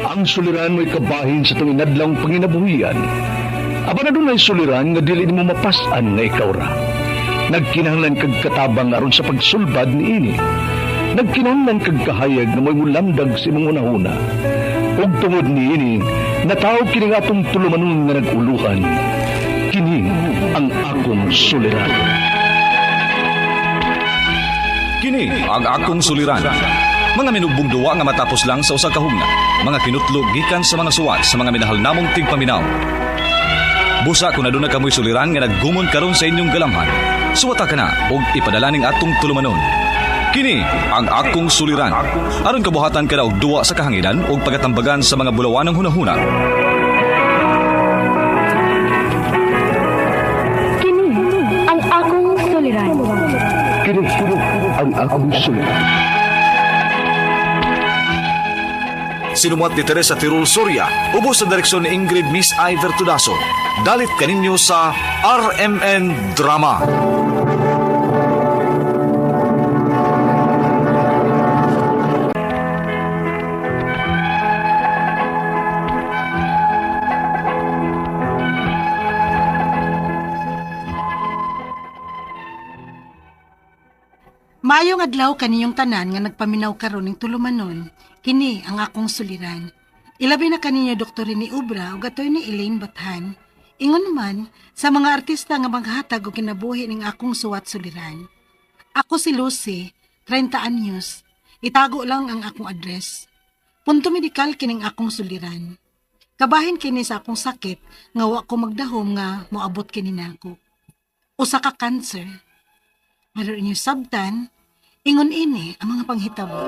Ang suliran mo'y kabahin sa itong inadlang panginabuhian. Aba na doon ay suliran nga dili mo mapasan nga ikaw ra. Nagkinahanglan kag katabang aron sa pagsulbad ni ini. Nagkinahanglan kag kahayag na mo'y mulamdag si mong unahuna. Ug tungod ni ini, natawag kini nga atong tulumanon nga naguluhan. Kini ang akong suliran. Kini ang akong suliran. Mga minugbong duwa nga matapos lang sa usa ka hugna. Mga kinutlog gikan sa mga suwat sa mga minahal namong tigpaminaw. Busa kung aduna kamoy suliran nga naggumon karon sa inyong galamhan. Suwata ka na ug ipadala ning atong tulumanon. Kini ang akong suliran. Aron kabuhatan ka na og duwa sa kahanginan ug pagatambagan sa mga bulawan ng hunahuna. Kini ang akong suliran. Kini ang akong suliran. Sinumat ni Teresa Tirul Soria, ubos sa direksyon ni Ingrid Miss Iver Tudaso. Dalit kaninyo sa RMN Drama. Maayong adlaw kaniyong tanan nga nagpaminaw karon ning tulumanon. Kini ang akong suliran. Ilabi na kaninyo Dr. ni Ubra ug atoy ni Elaine Bathan. Ingon man sa mga artista nga maghatag og kinabuhi ning akong suwat suliran. Ako si Lucy, 30 anyos. Itago lang ang akong address. Punto medikal kining akong suliran. Kabahin kini sa akong sakit nga wa ko magdahom nga moabot kini nako. Usa ka cancer. Pero inyo sabtan, ingon ini ang mga panghitabo.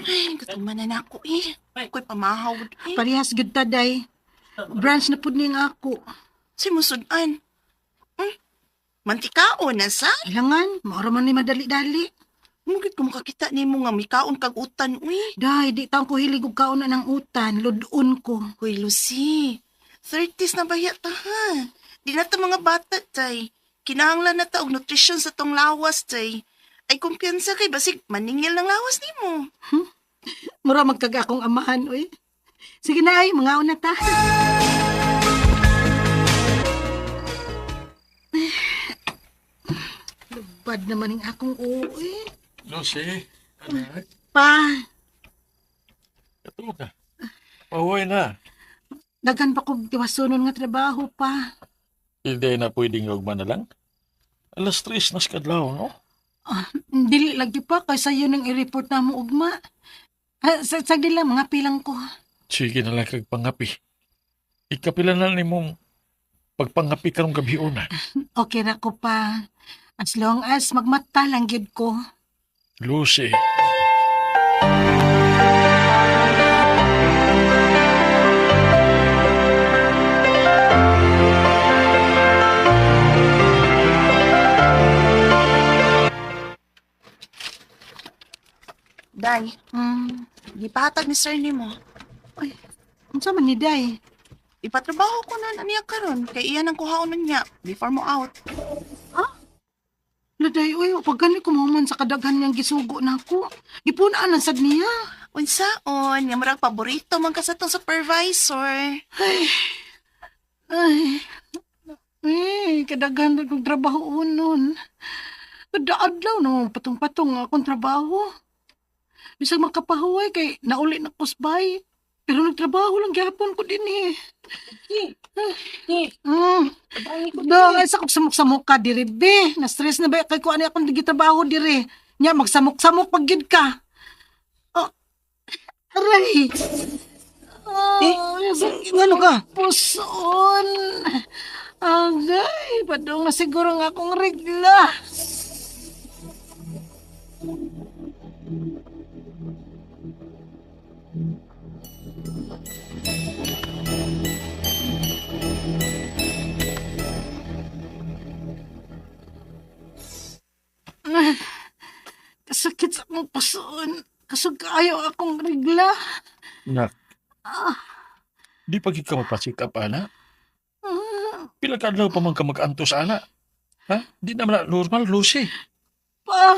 Ay, gutuman na ako eh. Ako'y pamahaw eh. Parehas gud taday. Branch na pud ning ako. Si musudan. Mantikaon na sa? Ilangan, maoro man ni madali-dali. Mugit ko makakita ni mo nga may kaon kag utan, uy. Day, di taong ko hilig og kaon na ng utan, ludun ko. Hoy, Lucy. 30s na baya ta, ha? Di na ta mga bata, tay. Kinahanglan na ta og nutrisyon sa tong lawas, tay. Ay kumpiyansa kay basig maningil ng lawas ni mo. Mura magkaga akong amahan, uy. Sige na ay, mga una ta. Lubad naman ang akong uwi. Lucy, anak, Pa, ito ka. Pauwi na. daghan pa ko tiwasunon nga trabaho pa. Hindi na pwedeng ugma na lang. Alas 3 na skadlaw, no? Dili lagi pa, kaysa yun ang i-report na mo ugma. Sagdi lang, mga pilang ko. Sige na lang kag pangapi. Ikapila na ni mong pagpangapi karong gabi una. Okay ra ko pa. As long as magmata lang gid ko. Lucy, Day, gipahatag ni sir ni mo. Unsa man ni day? Ipatrabaho ko na niya karon kay iyan ang kuhaon niya before mo out. Laday, uy, pag gani ko mahuman sa kadaghan niyang gisugo na ako. Ipunaan ang sad niya. Unsaon, nga marang paborito man ka sa tong supervisor. Ay, kadaghan na kong trabaho unon. Kada-adlaw na patong-patong akong trabaho. Bisag makapahuway kay nauli na kusbay. Pero nagtrabaho lang gyapon ko din eh. Dong, ay sakop samok-samok ka diri, be. Na-stress na ba kay ko ani akong digitrabaho diri. Nya, magsamok-samok pag gid ka. Oh, aray. Ano ka? Puson. Agay, padong na siguro nga akong regla. Kasakit sa akong puson. Kasag ayaw akong regla. nak. Di pag ikaw mapasikap, ana? Pila ka adlaw pa man ka mag-antos, ana? Ha? Di naman na normal, Lucy. Pa,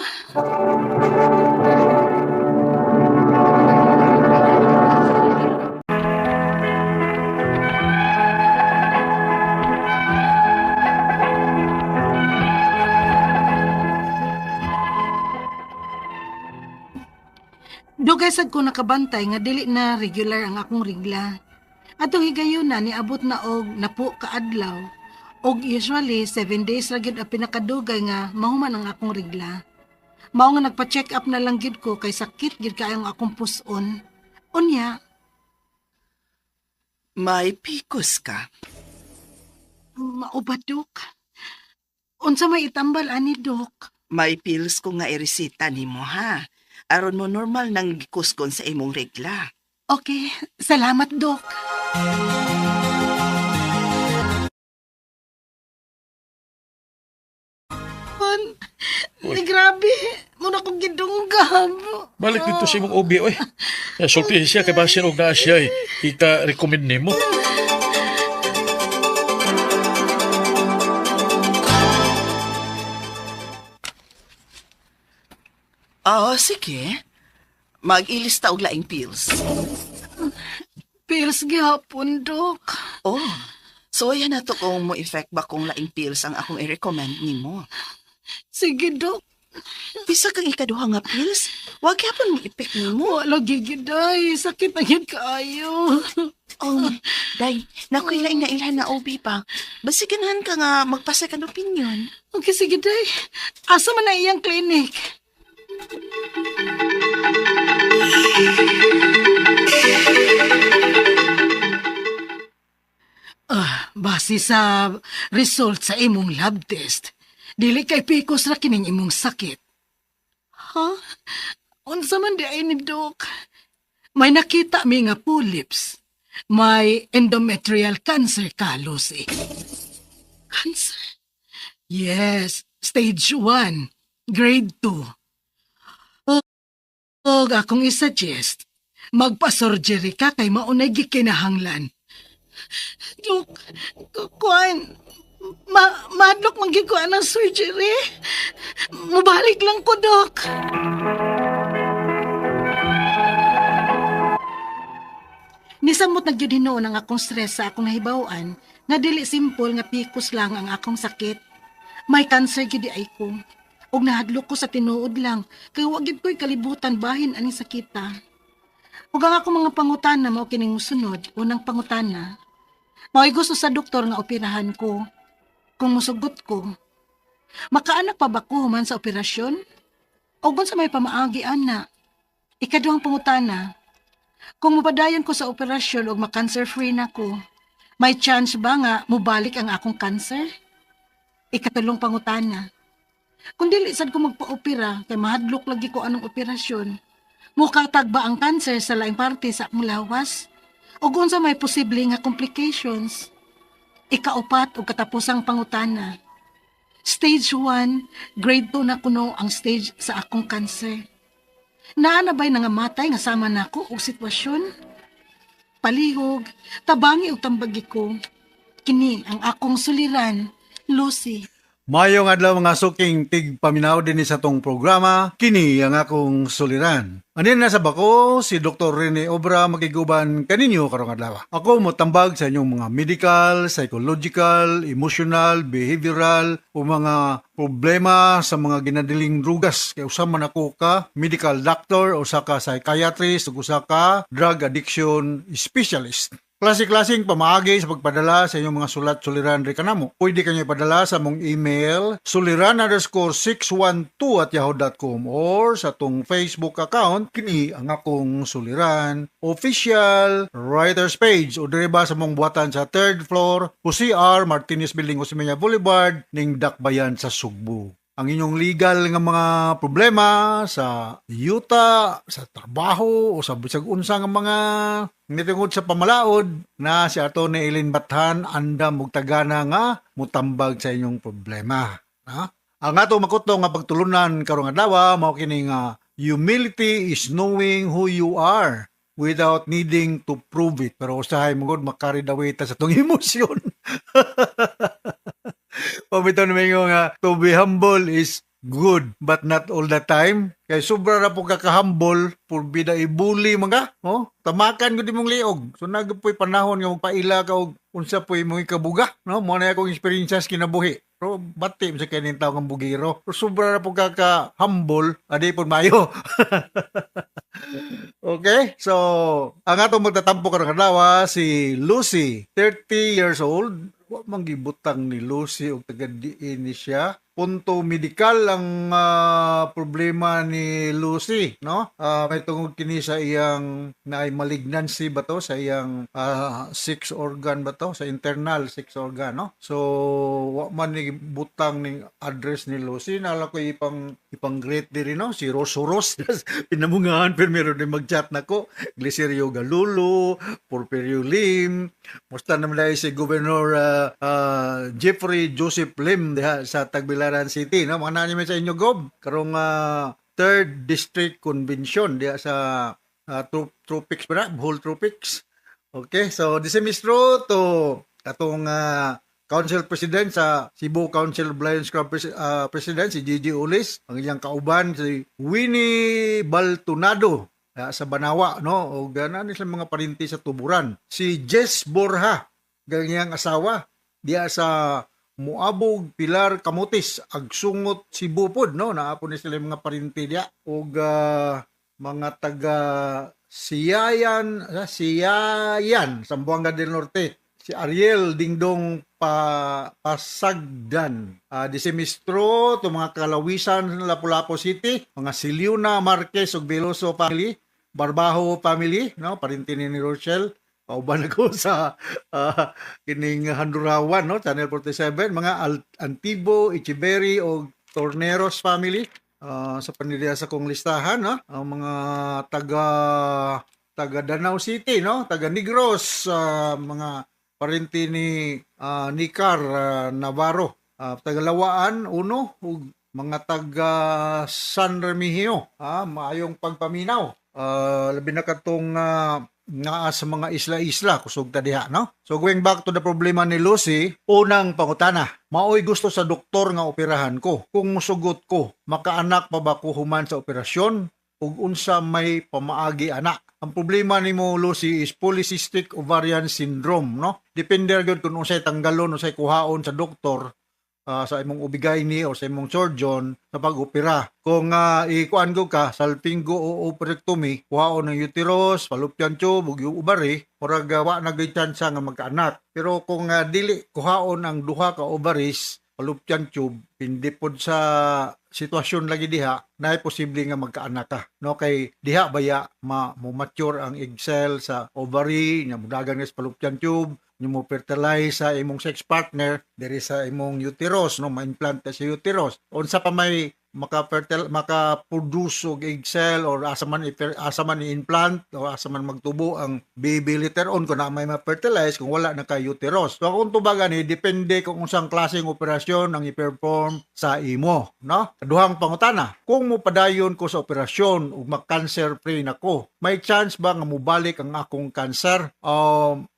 dugay sad ko nakabantay nga dili na regular ang akong regla. Atong higayon na niabot na og napo kaadlaw. Og usually 7 days ra gyud ang pinakadugay nga mahuman ang akong regla. Mao nga nagpa-check up na lang gyud ko kay sakit gyud kaayo ang akong puson. Unya, May pikos ka. maubad dok. Unsa may itambal ani dok? May pills ko nga iresita nimo ha. Aron mo normal nang gikuskon sa imong regla. Okay, salamat dok. Ay, grabe. Muna kong gidunggam. Balik dito si mong obi, oy. Sulti siya kay basin og naa siya, eh. Ika-recommend nimo. Sige. Mag-ilista og laing pills. Pills gihapon, dok. Oh, so yan na to kung mo effect ba kung laing pills ang akong i-recommend nimo. Sige, dok. Bisa kang ikaduha nga pills, wag yapon mo ipek nimo. Wala gigiday. Sakit na yun kaayo. Oh, day, nakoy laing na ilhan na OB pa. Basi ganahan ka nga magpasa ka ng opinion. Okay, sige, day. Asa man na iyang clinic? Base sa result sa imong lab test, dili kay pikos ra kining imong sakit. Ha? Unsa man di ay ni Dok? May nakita mi nga polyps. May endometrial cancer ka, Lucy. Cancer? Yes, stage 1, grade 2. Og akong isuggest, magpa-surgery ka kay maunay gikinahanglan. Dok, kuan, madlok magigkuan ng surgery. Mubalik lang ko, Dok. Nisamot na gyud hinoon ang akong stress sa akong nahibawan nga dili simple nga pikos lang ang akong sakit. May cancer gyud ay ko. Og nahadlok ko sa tinuod lang kay wa gyud ko'y kalibutan bahin ani sakita. Ug ang akong mga pangutana mao kining mosunod. Unang pangutana, mao'y gusto sa doktor nga operahan ko. Kung musugot ko, makaanak pa ba ko human sa operasyon? O sa may pamaagi ana? Ikaduhang pangutana, kung mapadayon ko sa operasyon o makancer free na ko, may chance ba nga mubalik ang akong cancer? Ikatulong pangutana, kung dili sad ko magpa-opera kay mahadlok lagi ko anong operasyon, mukatag ba ang cancer sa laing parte sa akong lawas? O sa may posible nga complications? Ikaupat o katapusang pangutana, stage 1, grade 2 na kuno ang stage sa akong cancer. Naanabay na nga matay nga sama na ako o sitwasyon? Palihog, tabangi o tambagi ko. Kini ang akong suliran, Lucy. Mayong adlaw mga suking tigpaminaw din sa tong programa, kini ang akong suliran. Anin na sa bako, si Dr. Rene Obra magiguban kaninyo karong adlaw. Ako motambag sa inyong mga medical, psychological, emotional, behavioral o mga problema sa mga ginadiling drugas. Kaya usa man ako ka medical doctor, usa ka psychiatrist, ug usa ka drug addiction specialist. Klase-klaseng pamaagi sa pagpadala sa inyong mga sulat-suliran rin kanamo. Pwede kanyo ipadala sa mong email suliran_612@yahoo.com or sa tong Facebook account kini ang akong suliran official writers page o direba sa mong buhatan sa 3rd floor CR Martinez Building Osimena Boulevard ning Dakbayan sa Sugbo. Ang inyong legal nga mga problema sa yuta, sa trabaho, o sa bisag unsa nga mga nitungod sa pamalaod na si Atty. Eileen Bathan andam og tagana nga mutambag sa inyong problema. Ha? Ang ato makuto nga pagtulunan karong adlaw mao kini nga humility is knowing who you are without needing to prove it. Pero usahay mo gud makarried away ta sa tong emosyon. Pamito naman yung to be humble is good but not all the time. Kay sobra na po kakahumble por bida ibuli mga, oh, tamakan ko di mong liog. So nagpoy panahon nga magpaila ka og unsa poy mong ikabuga, no? Mo na akong experiences kinabuhi. Pero bati sa kanin tao ng bugiro. Pero sobra na po kakahumble, adi po mayo. Okay, so ang atong magtatampo karong adlaw si Lucy, 30 years old. Wa man gibutang ni Lucy og taga diin ni siya. Punto medikal ang problema ni Lucy, no? May tungod kini sa iyang naay malignancy ba to sa iyang six organ ba to sa internal six organ, no? So wa man ni butang ning address ni Lucy, nala ko ipang great diri, no? Si Rosoros pinamungahan pero meron din mag-chat nako. Glicerio Galulo, Porfirio Lim, musta naman dahil si Governor Jeffrey Joseph Lim diha sa Tagbilaran City, no? Mga nanime sa inyo gob karong 3rd District Convention diha sa Tropics ba, Bohol Tropics. Okay, so this is true to katong Council President sa Cebu Council of Lions Club President si Gigi Ulis, ang iyang kauban si Winnie Baltunado sa Banawa, no? O ganan sila mga parinti sa Tuburan. Si Jess Borja, ganyang asawa diya sa Muabog Pilar Camotes agsungot Cebu pod, no? Naapon ni sila mga parinti diya og mga taga Siyayan Zamboanga del Norte. Si Ariel Dingdong Pasagdan, Disemistro, to mga Kalawisan, Lapu-Lapu City, mga Siliuna Marquez ug Veloso family, Barbaho family, no, parinti ni Rochelle. Kauban ako sa kining Handurawan, no, Channel 47, mga Antibo, Echeverry o Torneros family, sa paniliya sa kong listahan, no, ang mga taga Danau City, no, taga Negros, mga parinti ni Nicar Navarro, taga Lawaan, Uno, ug mga taga San Remigio, maayong pagpaminaw. Labi na katong nga sa mga isla-isla kusog ta diha, no? So going back to the problema ni Lucy, unang pangutana, maoy gusto sa doktor nga operahan ko. Kung musugot ko, makaanak pa ba ko human sa operasyon ug unsa may pamaagi anak? Ang problema nimo Lucy is polycystic ovarian syndrome, no? Depende gyud kung unsay tanggalon unsay kuhaon sa doktor sa imong ubigayni o sa imong surgeon sa pag-opera. Kung ikuan ko ka, salpingo o operectomy, kuhaon ng uterus, fallopian tube, ug ovary, murag wa na gyud tsansa nga magkaanak. Pero kung dili kuhaon ang duha ka ovaries, fallopian tube, hindi pod sa sitwasyon lagi diha, na posible nga magkaanak ka. No, kay diha baya mature ang egg cell sa ovary, nya mudagan sa fallopian tube, nyo mo fertilize sa imong sex partner diri sa imong uterus, no, ma-implant sa uterus. Unsa pa may maka-produce og egg cell or asa man i-implant o asa man magtubo ang baby later on kung na may ma-fertilize kung wala na ka uterus. So kung tubagan depende kung unsang klaseng operasyon ang i-perform sa imo, no? Kaduhang pangutana, kung mo padayon ko sa operasyon ug mag-cancer free nako, may chance ba nga mobalik ang akong cancer?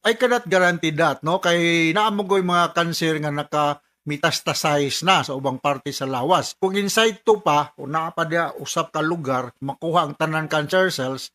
I cannot guarantee that, no? Kay naamong mga cancer nga metastasize na sa ubang parte sa lawas. Kung inside to pa o naapadya usap ka lugar makuha ang tanan cancer cells,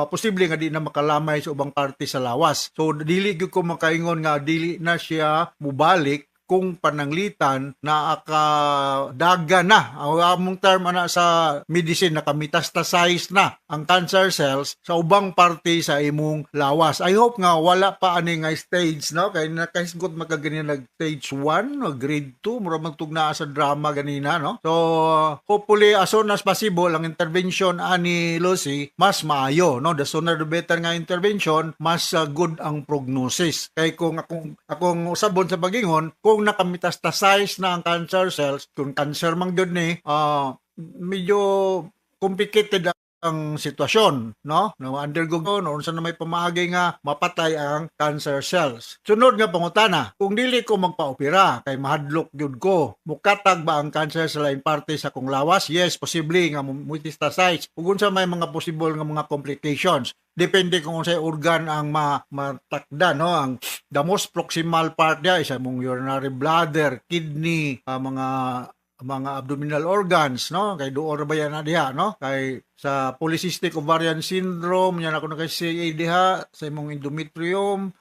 posible nga di na makalamay sa ubang parte sa lawas. So dili gyud ko makaingon nga dili na siya mubalik kung pananglitan na akadaga na. Ang among term ana sa medicine naka-metastasize na ang cancer cells sa ubang parte sa imong lawas. I hope nga wala pa ani nga stage, no? Kay nakahisgot magaganyan nag stage 1 o grade 2 mura magtugna sa drama ganina, no? So hopefully as soon as possible ang intervention ani Lucy mas maayo, no? The sooner the better nga intervention, mas good ang prognosis. Kay kung akong usabon sa pagingon, kung naka-metastasize na ang cancer cells, kung cancer man gyud ni, medyo complicated ang sitwasyon, no? Undergo no unsa na may pamaagi nga mapatay ang cancer cells. Sunod nga pangutana, kung dili ko magpa-opera kay mahadlok gyud ko, mukatag ba ang cancer sa lain parte sa kong lawas? Yes, posible nga metastasize. Ug unsa may mga possible nga mga complications? depende kung unsay organ ang matakda, no? Ang the most proximal part niya is among urinary bladder, kidney, mga abdominal organs, no? Kay duor ba yan na diha, no? Kay sa polycystic ovarian syndrome, yan ako na kay CA diha, sa imong endometrium,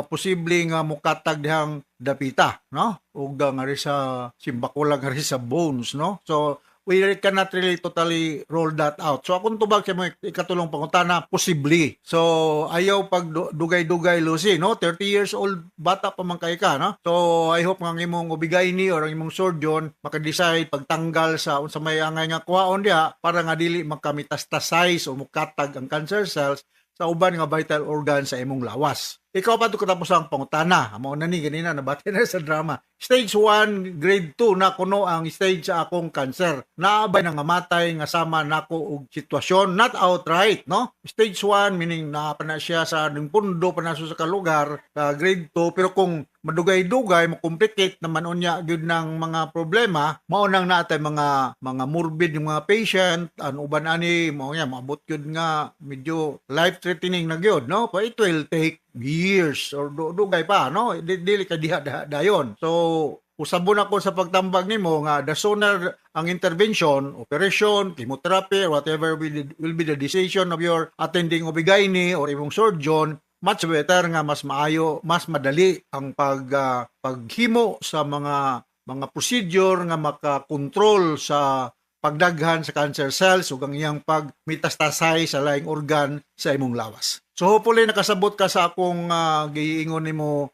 posible nga mukatag dihang dapita, no? Ug nga rin sa simbakula nga rin sa bones, no? So, we cannot really totally roll that out. So, akong tubag sa mga ikatulong pangutana, posible. So, ayaw pag dugay-dugay, Lucy, no? 30 years old, bata pa man kay ka, no? So, I hope nga ang imong ubigay ni or ang imong surgeon maka-decide pagtanggal sa unsa may angay nga kuhaon diha para nga dili magkametastasize o mukatag ang cancer cells sa uban nga vital organ sa imong lawas. Ikaw pa ito katapos ang pangutana. Amo na ni ganina nabati na sa drama. Stage 1, grade 2 na kuno ang stage sa akong cancer. Naabay nga matay nga sama nako og sitwasyon, not outright, no? Stage 1 meaning pa na siya sa pundo pa na sa kalugar, grade 2, pero kung madugay-dugay, mo-complicate naman unya gyud ng mga problema, maunang natay mga morbid yung mga patient, uban ani mao nya maabot gyud nga medyo life-threatening na gyud, no? But it will take years or dugay pa, no? Dili ka diha dayon. So usabon ako sa pagtambag nimo nga the sooner ang intervention, operation, chemotherapy, whatever will be the decision of your attending OB-GYN or imong surgeon, much better nga mas maayo, mas madali ang paghimo sa mga procedure nga makakontrol sa pagdaghan sa cancer cells ug ang iyang pagmetastasize sa laing organ sa imong lawas. So hopefully nakasabot ka sa akong giingon nimo,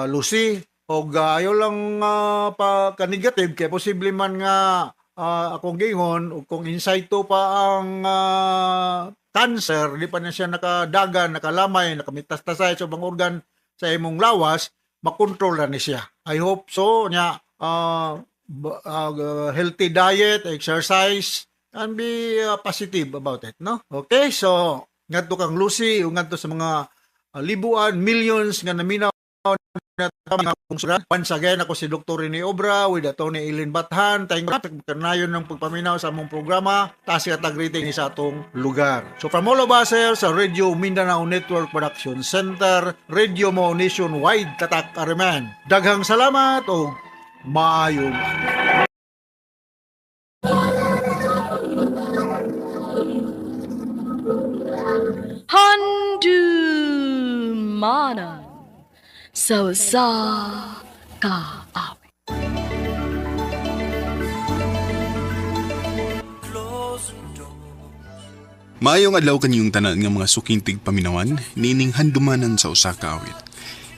Lucy, og ayaw lang pa ka-negative kay posible man nga akong giingon ug kung insayto pa ang cancer, di pa na siya nakadagan, nakalamay, nakametastasize sa ibang organ sa imong lawas, makontrol na ni siya. I hope so nya healthy diet, exercise, and be positive about it, no? Okay, so ngadto kang Lucy, ngadto sa mga libuan, millions nga naminaw na mga kungsuran. Once again, ako si Dr. Rene Obra with Atty. Eileen Bathan. Tayong kanayon ng pagpaminaw sa among programa. Taas katag rating sa atong lugar. So from all of us here sa Radio Mindanao Network Production Center, Radio Mo Nationwide, Tatak Ariman. Daghang salamat o maayong Handumana sa kaawit. Maayong adlaw kaniyong tanan nga mga sukintig paminawan, nining handumanan sa usa ka awit.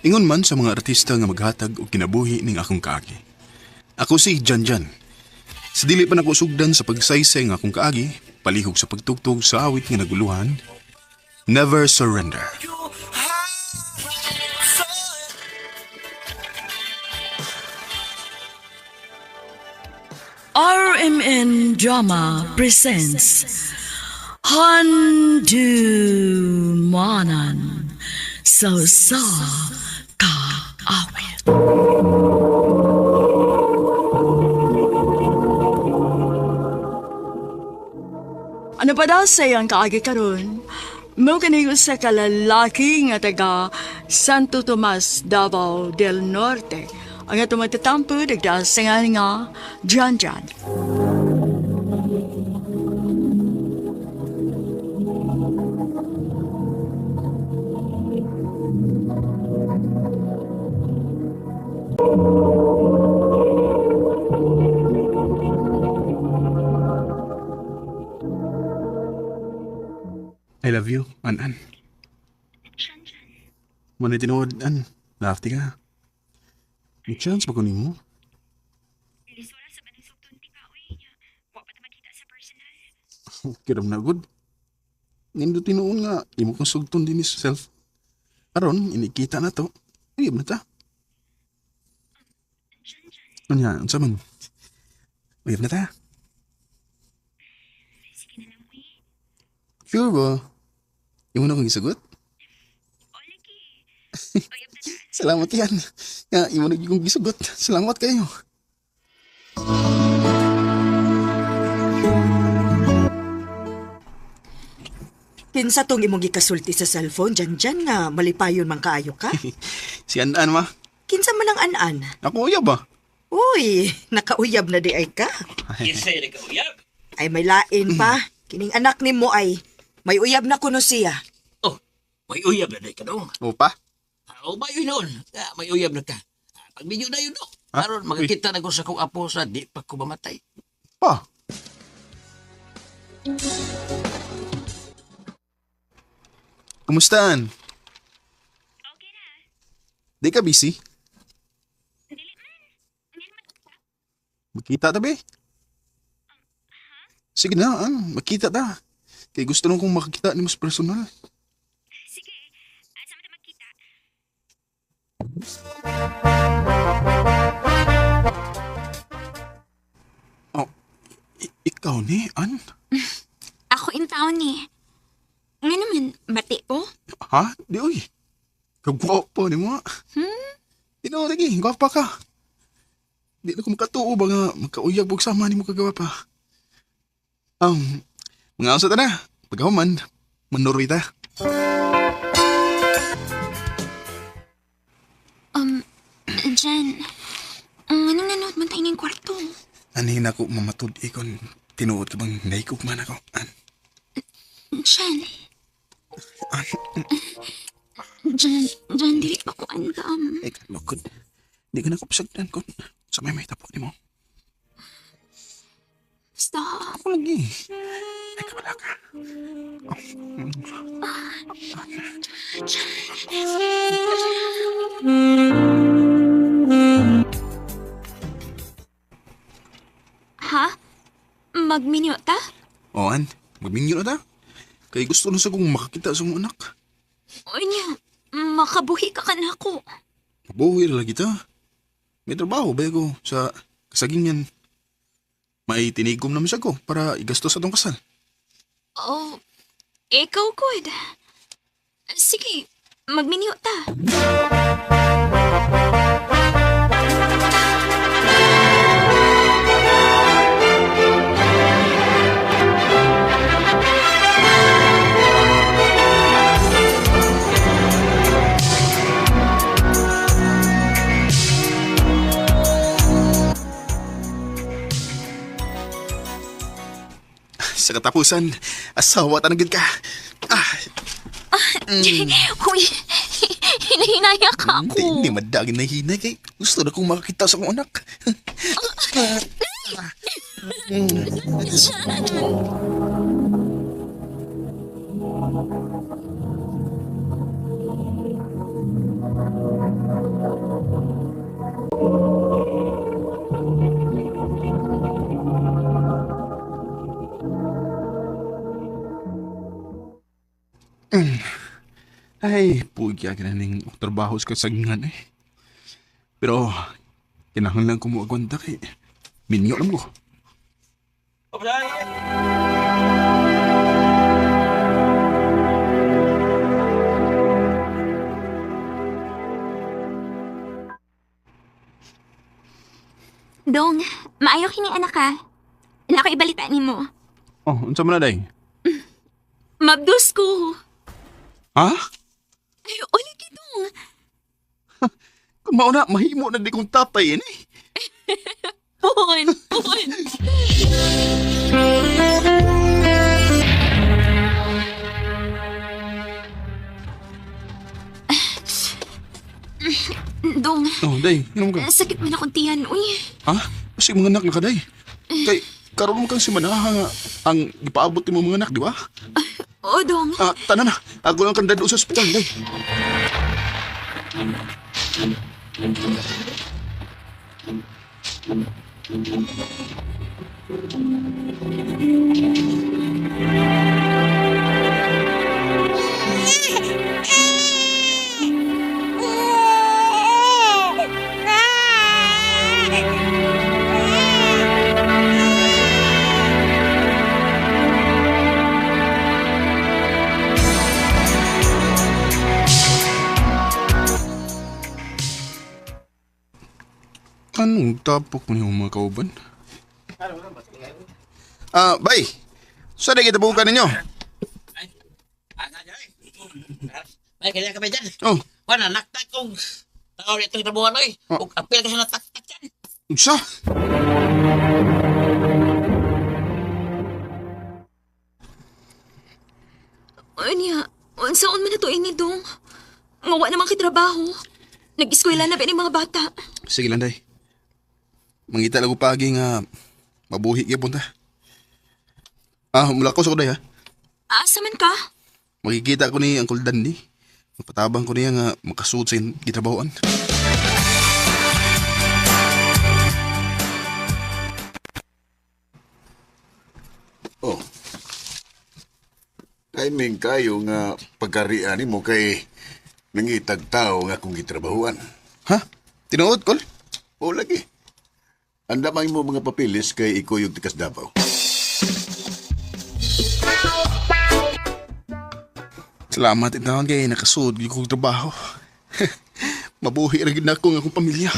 Ingon man sa mga artista nga maghatag og kinabuhi ning akong kaagi. Ako si Janjan. Sa dili pa nako sugdan sa pagsaysay nga akong kaagi, palihog sa pagtugtog sa awit nga naguluhan, Never Surrender. RMN Drama presents Handumanan sa kaawit. Ano pa daw sayang kaagi karon? Mo kaniyo sa kalalaki nga taga Santo Tomas, Davao del Norte. Ang atong matatampo nagdasangan nga Janjan. I love you, An. Manay tinuod, An. Lafty ka. May chance ba kunin mo? Kiram na good. Nindo tinuon nga, imo kong sugton din sa self. Aron, inikita na to. Ayun na ta. Anya, ang saman. Ayun na ta. Sure ba? Imo na kong isagot? Salamat yan. Nga, imo na kong isagot. Salamat kayo. Kinsa tong imong gikasulti sa cellphone dyan nga malipayon man kaayo ka? Si An-An ma. Kinsa man ang an-an? Ako uyab ba? Uy, nakauyab na di ay ka. Kisay na ka uyab. Ay may lain pa. Kining anak ni mo ay may uyab na kuno siya. Oh, may uyab na ka dong. Opa? O ba yun noon? May uyab na ka. Pagbinyo na yun no. Ha? Karon magkita na ko sa kong apo sa di pa ko mamatay. Pa? Kumusta, An? Okay na. Di ka busy? Dili man. Dili man ka. Magkita ta, be? Sige na, An. Magkita ta. Kaya gusto nung kong makakita ni mas personal. Sige. Asa man magkita? Oh, ikaw ni, An? Ako in town ni. Nga naman, bati ko? Ha? Di, uy. Kagwapo ni mo. Di na, lagi. Gwapa ka. Di na ko makatuo ba nga magkauyag og sama ni mo kagawa pa. Mga usa ta na. Pagkahuman, manuroy ta. Jan, anong nanood man tayo ng kwarto? Anin ako mamatod ikon. Tinuod ka bang naikog man ako, An? Jan. Jan, dili pa ko andam. Ay, kalokod. Di ka na ko pasagdan kon. Sa may tapo ni mo. Stop. Ako lagi. Ay, kabala ka. Ha? Magminyo ta? O, An, magminyo na ta. Kaya gusto na sa kong makakita sa mga anak. O niya, makabuhi ka na ako. Mabuhi na lagi ta. May trabaho ba ko sa kasagingan. May tinigom naman siya ko para igastos sa tong kasal. Oh, ikaw good. Sige, magminyo ta. Sa katapusan, asawa tanagid ka. Uy, hinahinaya ka ako. Hindi madagin na hinay kay gusto na kong makakita sa kong anak. Ay, pugya ka na ning trabaho sa kasagingan eh. Pero, kinahanglan ko mo agwanta kay minyo lang ko. Dong, maayo kini anak ka. Wala ko ibalita ni mo. Oh, unsa man na day? Mabdus ko. Ha? Ay, uli kitong. Kung mauna, mahimo na di kong tatay yan eh. Pun. Dong, Oh, day, inom ka. sakit man akong tiyan, uy. Ha? Kasi mga anak na ka, day. Kay, karon mo kang si Manaha nga ang ipaabot ni mo mga anak, di ba? Oo, Dong. Tanan na. Ako lang kang dado sa ospital, day. Anong tapok mo yung mga kauban? Bay! Saan na kita bukan ninyo? May kanya kami dyan. Oh, Wala, naktak kong tao itong trabuhan oy. Oh. Ug apil ka sa nataktak dyan. unsa? Anya, unsaon man na to ini dong? Ngawa naman kay trabaho. Nag-eskwela na ba ni mga bata? Sige lang, day. Mangita lang ko pagi nga mabuhi gyapon ta. Mula ko sa kuday ha. Asa man ka? Makikita ko ni Uncle Dandy. Patabang ko niya nga makasuot sa gitrabahoan. Oh. Timing kayo nga pagkarian mo kay nangitag tao nga kung gitrabahuan. Ha? Tinuod, Kol? O lagi. Andamay mo mga papilis kay iko yung tikas Davao. Salamat itawag kay nakasuot yung kong trabaho. Mabuhi rin na ako ng akong pamilya.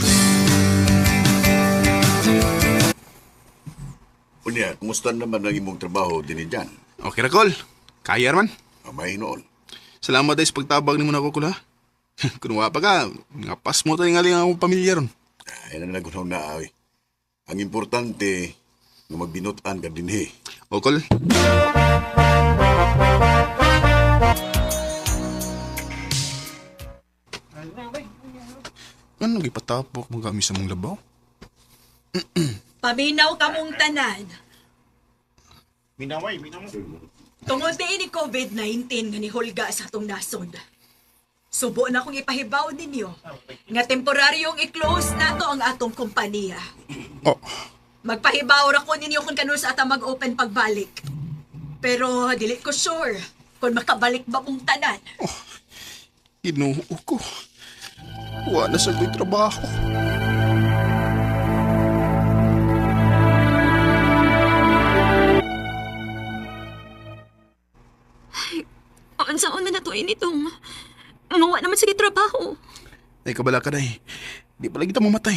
Unya, kumusta naman ang imong trabaho din dyan? Okay ra, Kol. Kaya man. Amay noon. Salamat dahil sa pagtabag ni mo na ako, Kula. Kung wala pa ka, ngapas mo tayo nga lang akong pamilya ron. Ay na nagunaw na ay. Ang importante nga magbinutan ka din O, Kol. Ano gipatapok mo kami sa mong labaw? Paminaw ka mong tanan. Minaway. Tungod din ni COVID-19 nga ni Hulga sa atong nasod. Subo na akong ipahibaw ninyo nga temporaryong i-close na to ang atong kompanya. Oh. Magpahibaw ra ko ninyo kung kano sa atang mag-open pagbalik. Pero dili ko sure kung makabalik ba mong tanan. Inuho ko. Wala na sa ko'y trabaho. Unsaon man na to initong. Ngawa naman sige trabaho. Ay, kabala ka na eh. Di pala kita mamatay.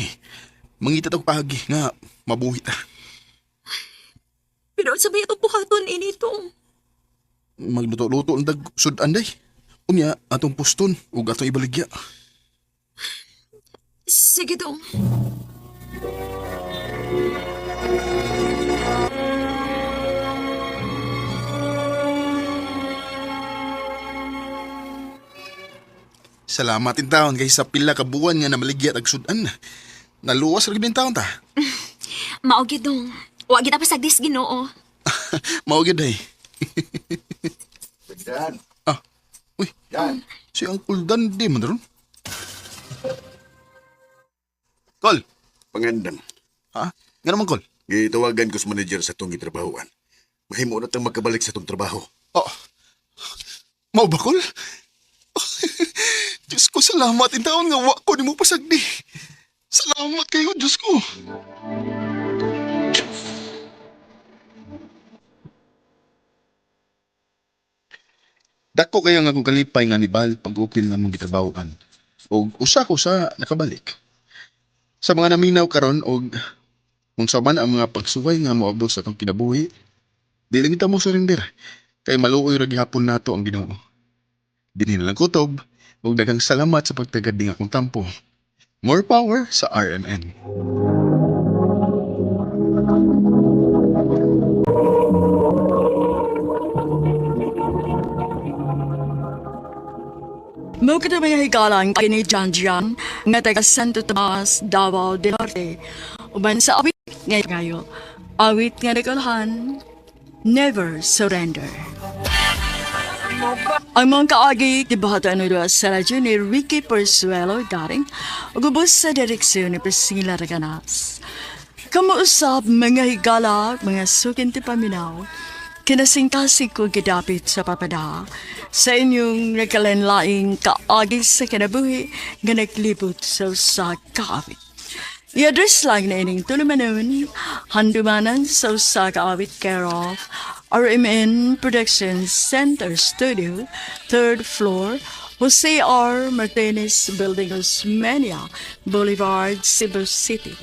Mangita tag pagi nga mabuhi ta. Pero sabay itong buhaton initong. Magluto-luto ang dag sudan day. Unya, atong puston ug atong ibaligya. Sige dong. Salamat in taon kay sa pila ka buwan nga namaligya ag sudan. Naluwas ra gid taon ta. Mao gid dong. Wa gid pa sagdis Ginoo. Mao gid day. Dan. Uy. Dan. Si Uncle Dan di man ron. Kol. Pangandan. Ha? Nga naman, Kol? Gitawagan ko sa manager sa itong gitrabahuan. Mahimo na tang magkabalik sa itong trabaho. Oh. Mau ba, Kol? Diyos ko, salamat in taon nga wa ko ni mo pasagdi. Salamat kayo, Diyos ko. Dako kayo nga kung kalipay nga ni Bal pag-upil nga mong gitrabahuan. O usa ko sa nakabalik. Sa mga naminaw karon og kung saman ang mga pagsuway nga moabot sa atong kinabuhi, dili kita mo surrender kay maluoy ra gihapon nato ang Ginoo. Dinhi na lang kutob ug daghang salamat sa pagtagad ning akong tampo. More power sa RMN. Mo kita may higalang kini Janjan nga taga Santo Tomas, Davao del Norte. Uban sa awit ngayo, awit nga nagalahan, Never Surrender. Ang mga kaagi tibahatan nila sa radyo ni Ricky Persuelo daring ugubos sa direksyon ni Priscilla Raganas. Kamuusap mga higala, mga sukin ti paminaw, kinasingkasing ko gidapit sa papada sa inyong nagkalanlaing kaagi sa kinabuhi nga naglibot sa kaawit. I-address lang na ining tulumanon, handumanan sa kaawit care of RMN Productions Center Studio, 3rd floor, Jose R. Martinez Building, Osmeña Boulevard, Cebu City.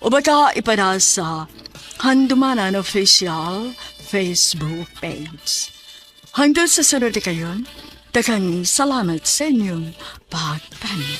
O baka ipada sa Handumanan Official Facebook page. Hanggang sa sunod na kayon, Daghang salamat sa inyong pagpanig.